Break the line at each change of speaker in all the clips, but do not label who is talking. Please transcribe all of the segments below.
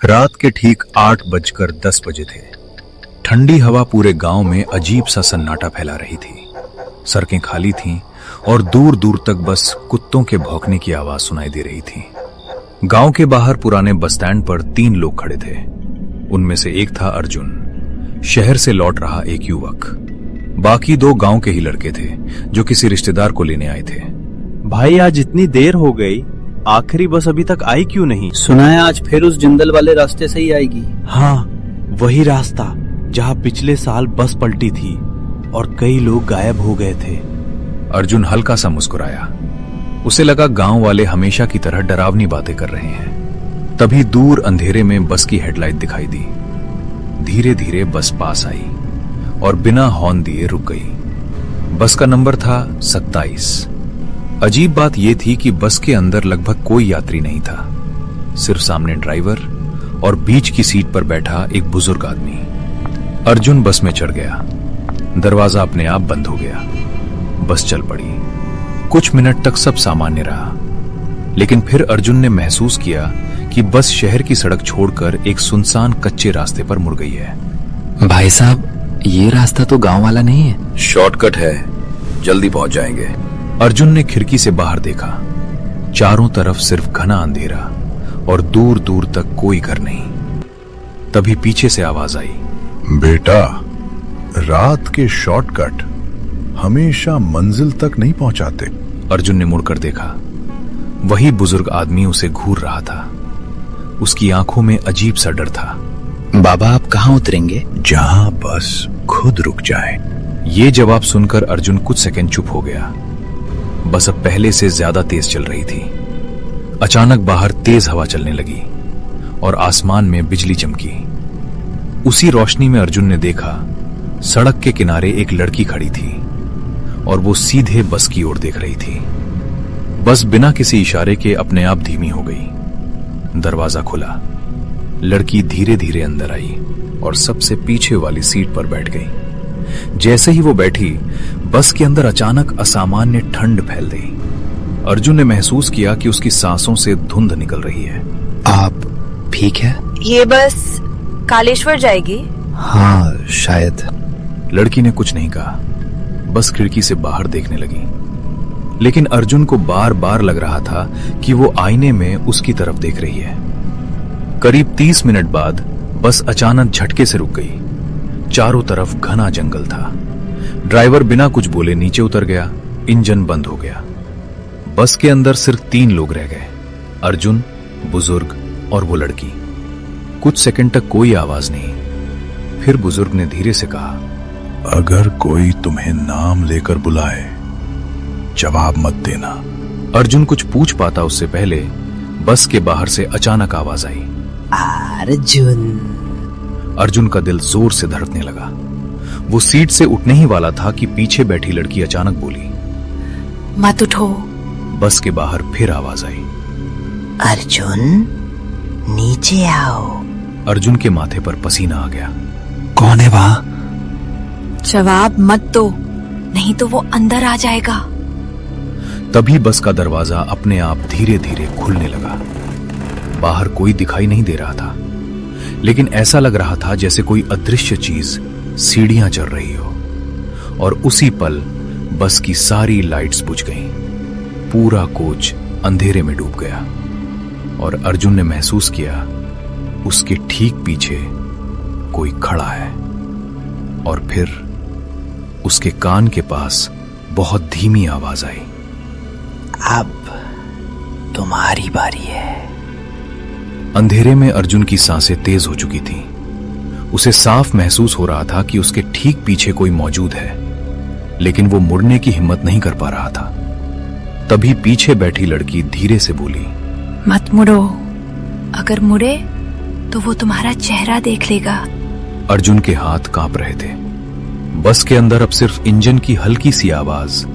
रात के ठीक 8:10 थे। ठंडी हवा पूरे गांव में अजीब सा सन्नाटा फैला रही थी। सड़कें खाली थीं और दूर दूर तक बस कुत्तों के भौंकने की आवाज सुनाई दे रही थी। गांव के बाहर पुराने बस स्टैंड पर 3 लोग खड़े थे। उनमें से एक था अर्जुन, शहर से लौट रहा एक युवक। बाकी 2 गांव के ही लड़के थे जो किसी रिश्तेदार को लेने आए थे।
भाई आज इतनी देर हो गई, आखिरी बस अभी तक आई क्यों नहीं?
सुना है आज फिर उस जिंदल वाले रास्ते से ही आएगी।
हाँ, वही रास्ता जहाँ पिछले साल बस पलटी थी और कई लोग गायब हो गए थे।
अर्जुन हल्का सा मुस्कुराया। उसे लगा गांव वाले हमेशा की तरह डरावनी बातें कर रहे हैं। तभी दूर अंधेरे में बस की हेडलाइट दिखाई दी। धीरे धीरे बस पास आई और बिना हॉर्न दिए रुक गई। बस का नंबर था 27। अजीब बात यह थी कि बस के अंदर लगभग कोई यात्री नहीं था, सिर्फ सामने ड्राइवर और बीच की सीट पर बैठा एक बुजुर्ग आदमी। अर्जुन बस में चढ़ गया। दरवाजा अपने आप बंद हो गया। बस चल पड़ी। कुछ मिनट तक सब सामान्य रहा, लेकिन फिर अर्जुन ने महसूस किया कि बस शहर की सड़क छोड़कर एक सुनसान कच्चे रास्ते पर मुड़ गई है।
भाई साहब, ये रास्ता तो गांव वाला नहीं है।
शॉर्टकट है, जल्दी पहुंच जाएंगे। अर्जुन ने खिड़की से बाहर देखा। चारों तरफ सिर्फ घना अंधेरा और दूर दूर तक कोई घर नहीं। तभी पीछे से आवाज आई,
बेटा, रात के शॉर्टकट हमेशा मंजिल तक नहीं पहुंचाते।
अर्जुन ने मुड़कर देखा। वही बुजुर्ग आदमी उसे घूर रहा था। उसकी आंखों में अजीब सा डर था।
बाबा, आप कहाँ उतरेंगे?
जहां बस खुद रुक जाए।
ये जवाब सुनकर अर्जुन कुछ सेकंड चुप हो गया। बस अब पहले से ज्यादा तेज चल रही थी। अचानक बाहर तेज हवा चलने लगी और आसमान में बिजली चमकी। उसी रोशनी में अर्जुन ने देखा सड़क के किनारे एक लड़की खड़ी थी और वो सीधे बस की ओर देख रही थी। बस बिना किसी इशारे के अपने आप धीमी हो गई। दरवाजा खुला। लड़की धीरे धीरे अंदर आई और सबसे पीछे वाली सीट पर बैठ गई। जैसे ही वो बैठी, बस के अंदर अचानक असामान्य ठंड फैल गई। अर्जुन ने महसूस किया कि उसकी सांसों से धुंध निकल रही है।
आप ठीक है?
ये बस कालेश्वर जाएगी?
हाँ, शायद।
लड़की ने कुछ नहीं कहा, बस खिड़की से बाहर देखने लगी। लेकिन अर्जुन को बार बार लग रहा था कि वो आईने में उसकी तरफ देख रही है। करीब 30 मिनट बाद बस अचानक झटके से रुक गई। चारों तरफ घना जंगल था। ड्राइवर बिना कुछ बोले नीचे उतर गया। इंजन बंद हो गया। बस के अंदर सिर्फ 3 लोग रह गए, अर्जुन, बुजुर्ग और वो लड़की। कुछ सेकंड तक कोई आवाज नहीं। फिर बुजुर्ग ने धीरे से कहा,
अगर कोई तुम्हें नाम लेकर बुलाए, जवाब मत देना।
अर्जुन कुछ पूछ पाता उससे पहले बस के बाहर से अचानक आवाज आई,
अर्जुन।
अर्जुन का दिल जोर से धड़कने लगा। वो सीट से उठने ही वाला था कि पीछे बैठी लड़की अचानक बोली,
मत उठो।
बस के बाहर फिर आवाज आई,
अर्जुन, नीचे आओ।
अर्जुन के माथे पर पसीना आ गया।
कौन है वहां?
जवाब मत दो, नहीं तो वो अंदर आ जाएगा।
तभी बस का दरवाजा अपने आप धीरे धीरे खुलने लगा। बाहर कोई दिखाई नहीं दे रहा था, लेकिन ऐसा लग रहा था जैसे कोई अदृश्य चीज सीढ़ियां चढ़ रही हो। और उसी पल बस की सारी लाइट्स बुझ गईं। पूरा कोच अंधेरे में डूब गया और अर्जुन ने महसूस किया उसके ठीक पीछे कोई खड़ा है। और फिर उसके कान के पास बहुत धीमी आवाज आई,
अब तुम्हारी बारी है।
अंधेरे में अर्जुन की सांसें तेज हो चुकी थीं। उसे साफ महसूस हो रहा था कि उसके ठीक पीछे कोई मौजूद है, लेकिन वो मुड़ने की हिम्मत नहीं कर पा रहा था। तभी पीछे बैठी लड़की धीरे से बोली,
मत मुड़ो, अगर मुड़े तो वो तुम्हारा चेहरा देख लेगा।
अर्जुन के हाथ कांप रहे थे। बस के अंदर अब सिर्फ इंजन की हल्की सी आवाज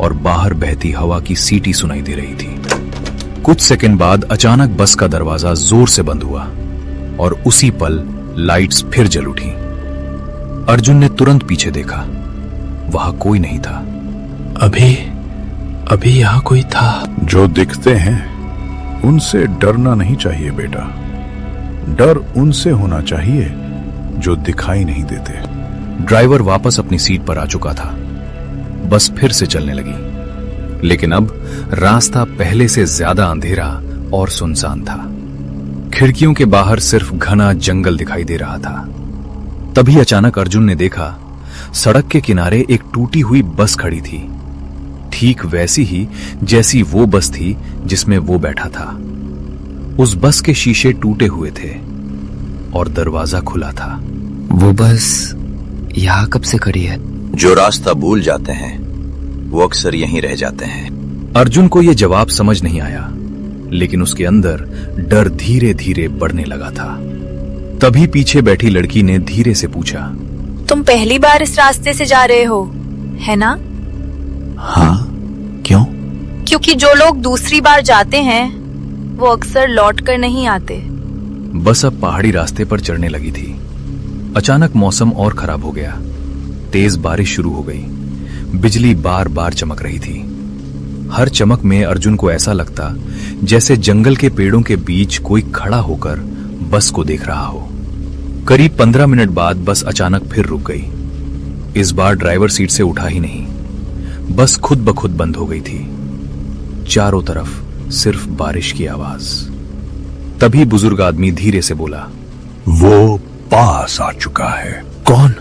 और बाहर बहती हवा की सीटी सुनाई दे रही थी। कुछ सेकंड बाद अचानक बस का दरवाजा जोर से बंद हुआ और उसी पल लाइट्स फिर जल उठी। अर्जुन ने तुरंत पीछे देखा। वहां कोई नहीं था।
अभी यहां कोई था।
जो दिखते हैं उनसे डरना नहीं चाहिए बेटा। डर उनसे होना चाहिए जो दिखाई नहीं देते।
ड्राइवर वापस अपनी सीट पर आ चुका था। बस फिर से चलने लगी, लेकिन अब रास्ता पहले से ज्यादा अंधेरा और सुनसान था। खिड़कियों के बाहर सिर्फ घना जंगल दिखाई दे रहा था। तभी अचानक अर्जुन ने देखा सड़क के किनारे एक टूटी हुई बस खड़ी थी, ठीक वैसी ही जैसी वो बस थी जिसमें वो बैठा था। उस बस के शीशे टूटे हुए थे और दरवाजा खुला था।
वो बस यहाँ कब से खड़ी है?
जो रास्ता भूल जाते हैं वो अक्सर यहीं रह जाते हैं।
अर्जुन को यह जवाब समझ नहीं आया, लेकिन उसके अंदर डर धीरे धीरे बढ़ने लगा था। तभी पीछे बैठी लड़की ने धीरे से पूछा,
तुम पहली बार इस रास्ते से जा रहे हो, है ना?
हाँ, क्यों?
क्योंकि जो लोग दूसरी बार जाते हैं वो अक्सर लौट कर नहीं आते।
बस अब पहाड़ी रास्ते पर चढ़ने लगी थी। अचानक मौसम और खराब हो गया। तेज बारिश शुरू हो गई। बिजली बार बार चमक रही थी। हर चमक में अर्जुन को ऐसा लगता जैसे जंगल के पेड़ों के बीच कोई खड़ा होकर बस को देख रहा हो। करीब 15 मिनट बाद बस अचानक फिर रुक गई। इस बार ड्राइवर सीट से उठा ही नहीं। बस खुद ब खुद बंद हो गई थी। चारों तरफ सिर्फ बारिश की आवाज। तभी बुजुर्ग आदमी धीरे से बोला,
वो पास आ चुका है।
कौन?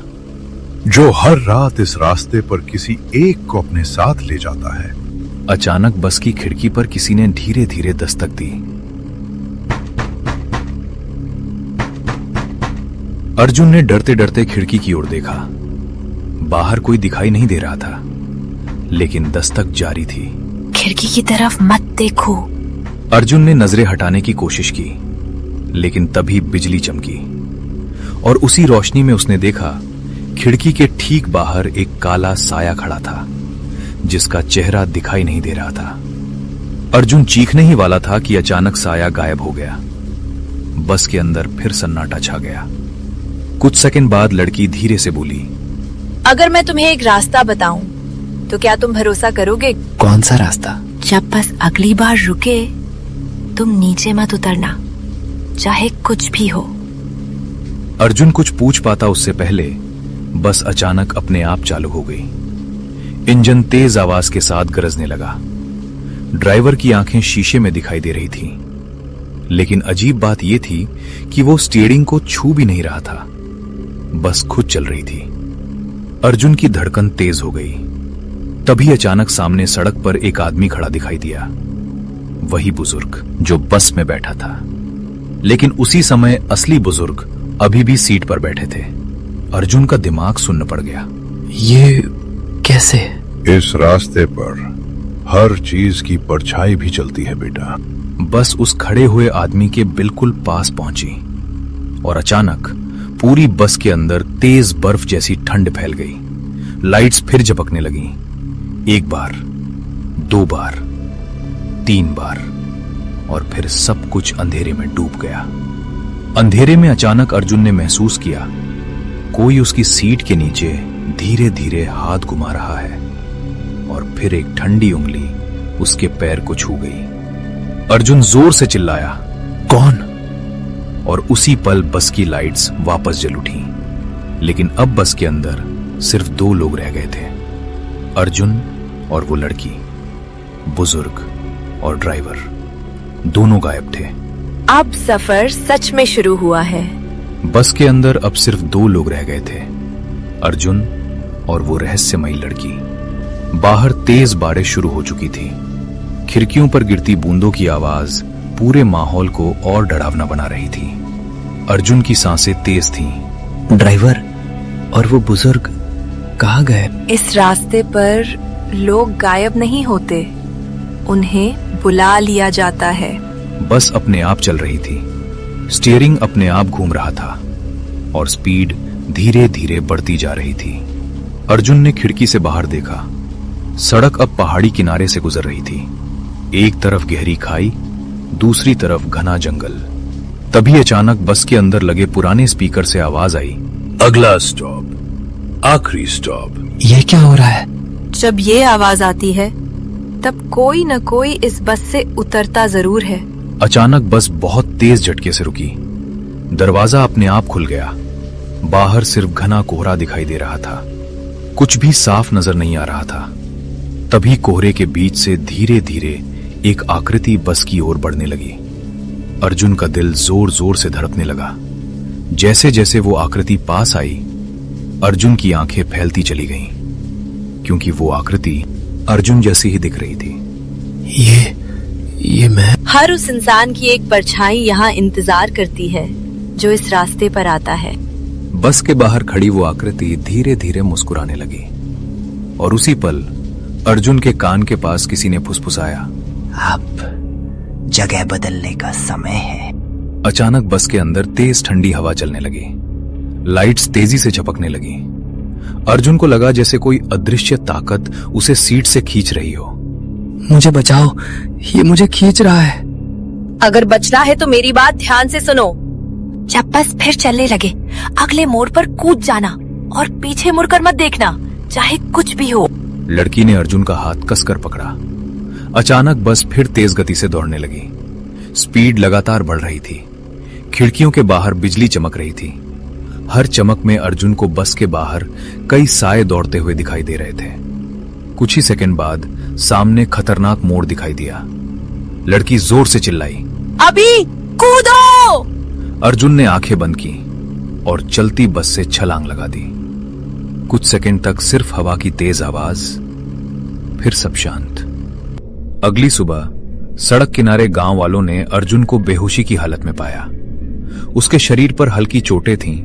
जो हर रात इस रास्ते पर किसी एक को अपने साथ ले जाता है।
अचानक बस की खिड़की पर किसी ने धीरे धीरे दस्तक दी। अर्जुन ने डरते डरते खिड़की की ओर देखा। बाहर कोई दिखाई नहीं दे रहा था, लेकिन दस्तक जारी थी।
खिड़की की तरफ मत देखो।
अर्जुन ने नजरें हटाने की कोशिश की, लेकिन तभी बिजली चमकी और उसी रोशनी में उसने देखा खिड़की के ठीक बाहर एक काला साया खड़ा था, जिसका चेहरा दिखाई नहीं दे रहा था। अर्जुन चीखने ही वाला था कि अचानक साया गायब हो गया। बस के अंदर फिर सन्नाटा छा गया। कुछ सेकंड बाद लड़की धीरे से बोली,
अगर मैं तुम्हें एक रास्ता बताऊं तो क्या तुम भरोसा करोगे?
कौन सा रास्ता?
जब बस अगली बार रुके तुम नीचे मत उतरना, चाहे कुछ भी हो।
अर्जुन कुछ पूछ पाता उससे पहले बस अचानक अपने आप चालू हो गई। इंजन तेज आवाज के साथ गरजने लगा। ड्राइवर की आंखें शीशे में दिखाई दे रही थीं, लेकिन अजीब बात यह थी कि वो स्टीयरिंग को छू भी नहीं रहा था। बस खुद चल रही थी। अर्जुन की धड़कन तेज हो गई। तभी अचानक सामने सड़क पर एक आदमी खड़ा दिखाई दिया, वही बुजुर्ग जो बस में बैठा था। लेकिन उसी समय असली बुजुर्ग अभी भी सीट पर बैठे थे। अर्जुन का दिमाग सुन्न पड़ गया।
ये कैसे?
इस रास्ते पर हर चीज की परछाई भी चलती है बेटा।
बस उस खड़े हुए आदमी के बिल्कुल पास पहुंची और अचानक पूरी बस के अंदर तेज बर्फ जैसी ठंड फैल गई। लाइट्स फिर झपकने लगीं। एक बार, 2 बार, 3 बार और फिर सब कुछ अंधेरे में डूब गया। अंधेरे में अचानक अर्जुन ने महसूस किया कोई उसकी सीट के नीचे धीरे धीरे हाथ घुमा रहा है और फिर एक ठंडी उंगली उसके पैर को छू गई। अर्जुन जोर से चिल्लाया,
कौन?
और उसी पल बस की लाइट्स वापस जल उठी। लेकिन अब बस के अंदर सिर्फ 2 लोग रह गए थे, अर्जुन और वो लड़की। बुजुर्ग और ड्राइवर दोनों गायब थे।
अब सफर सच में शुरू हुआ है।
बस के अंदर अब सिर्फ 2 लोग रह गए थे, अर्जुन और वो रहस्यमयी लड़की। बाहर तेज बारिश शुरू हो चुकी थी। खिड़कियों पर गिरती बूंदों की आवाज पूरे माहौल को और डरावना बना रही थी। अर्जुन की सांसें तेज थीं।
ड्राइवर और वो बुजुर्ग कहाँ गए?
इस रास्ते पर लोग गायब नहीं होते, उन्हें बुला लिया जाता है।
बस अपने आप चल रही थी। स्टीयरिंग अपने आप घूम रहा था और स्पीड धीरे धीरे बढ़ती जा रही थी। अर्जुन ने खिड़की से बाहर देखा। सड़क अब पहाड़ी किनारे से गुजर रही थी। एक तरफ गहरी खाई, दूसरी तरफ घना जंगल। तभी अचानक बस के अंदर लगे पुराने स्पीकर से आवाज आई,
अगला स्टॉप, आखिरी स्टॉप।
ये क्या हो रहा है?
जब ये आवाज आती है तब कोई न कोई इस बस से उतरता जरूर है।
अचानक बस बहुत तेज झटके से रुकी। दरवाजा अपने आप खुल गया। बाहर सिर्फ घना कोहरा दिखाई दे रहा था, कुछ भी साफ नजर नहीं आ रहा था। तभी कोहरे के बीच से धीरे धीरे एक आकृति बस की ओर बढ़ने लगी। अर्जुन का दिल जोर जोर से धड़कने लगा। जैसे जैसे वो आकृति पास आई, अर्जुन की आंखें फैलती चली गईं, क्योंकि वो आकृति अर्जुन जैसी ही दिख रही थी।
ये मैं।
हर उस इंसान की एक परछाई यहाँ इंतजार करती है जो इस रास्ते पर आता है।
बस के बाहर खड़ी वो आकृति धीरे धीरे मुस्कुराने लगी और उसी पल अर्जुन के कान के पास किसी ने फुसफुसाया,
अब जगह बदलने का समय है।
अचानक बस के अंदर तेज ठंडी हवा चलने लगी। लाइट्स तेजी से झपकने लगी। अर्जुन को लगा जैसे कोई अदृश्य ताकत उसे सीट से खींच रही हो।
मुझे बचाओ, ये मुझे खींच रहा है।
अगर बचना है तो मेरी बात ध्यान से सुनो। जब बस फिर चलने लगे, अगले मोड़ पर कूद जाना और पीछे मुड़कर मत देखना, चाहे कुछ भी हो।
लड़की ने अर्जुन का हाथ कसकर पकड़ा। अचानक बस फिर तेज गति से दौड़ने लगी। स्पीड लगातार बढ़ रही थी। खिड़कियों के बाहर बिजली चमक रही थी। हर चमक में अर्जुन को बस के बाहर कई साए दौड़ते हुए दिखाई दे रहे थे। कुछ ही सेकंड बाद सामने खतरनाक मोड़ दिखाई दिया। लड़की जोर से चिल्लाई,
अभी कूदो!
अर्जुन ने आंखें बंद की और चलती बस से छलांग लगा दी। कुछ सेकंड तक सिर्फ हवा की तेज आवाज, फिर सब शांत। अगली सुबह सड़क किनारे गांव वालों ने अर्जुन को बेहोशी की हालत में पाया। उसके शरीर पर हल्की चोटें थीं,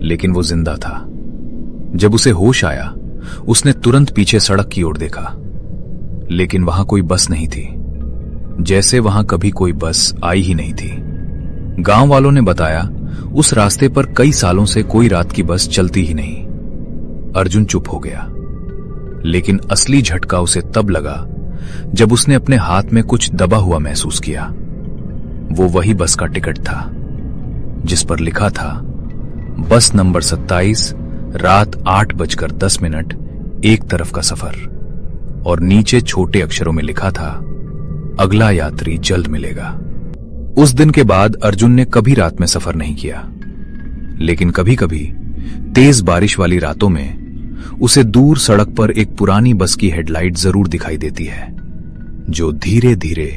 लेकिन वो जिंदा था। जब उसे होश आया, उसने तुरंत पीछे सड़क की ओर देखा, लेकिन वहां कोई बस नहीं थी, जैसे वहां कभी कोई बस आई ही नहीं थी। गांव वालों ने बताया, उस रास्ते पर कई सालों से कोई रात की बस चलती ही नहीं। अर्जुन चुप हो गया, लेकिन असली झटका उसे तब लगा जब उसने अपने हाथ में कुछ दबा हुआ महसूस किया। वो वही बस का टिकट था जिस पर लिखा था बस नंबर 27, रात 8:10 एक तरफ का सफर, और नीचे छोटे अक्षरों में लिखा था, अगला यात्री जल्द मिलेगा। उस दिन के बाद अर्जुन ने कभी रात में सफर नहीं किया, लेकिन कभी कभी तेज बारिश वाली रातों में उसे दूर सड़क पर एक पुरानी बस की हेडलाइट जरूर दिखाई देती है, जो धीरे धीरे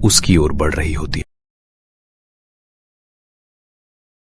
उसकी ओर बढ़ रही होती है।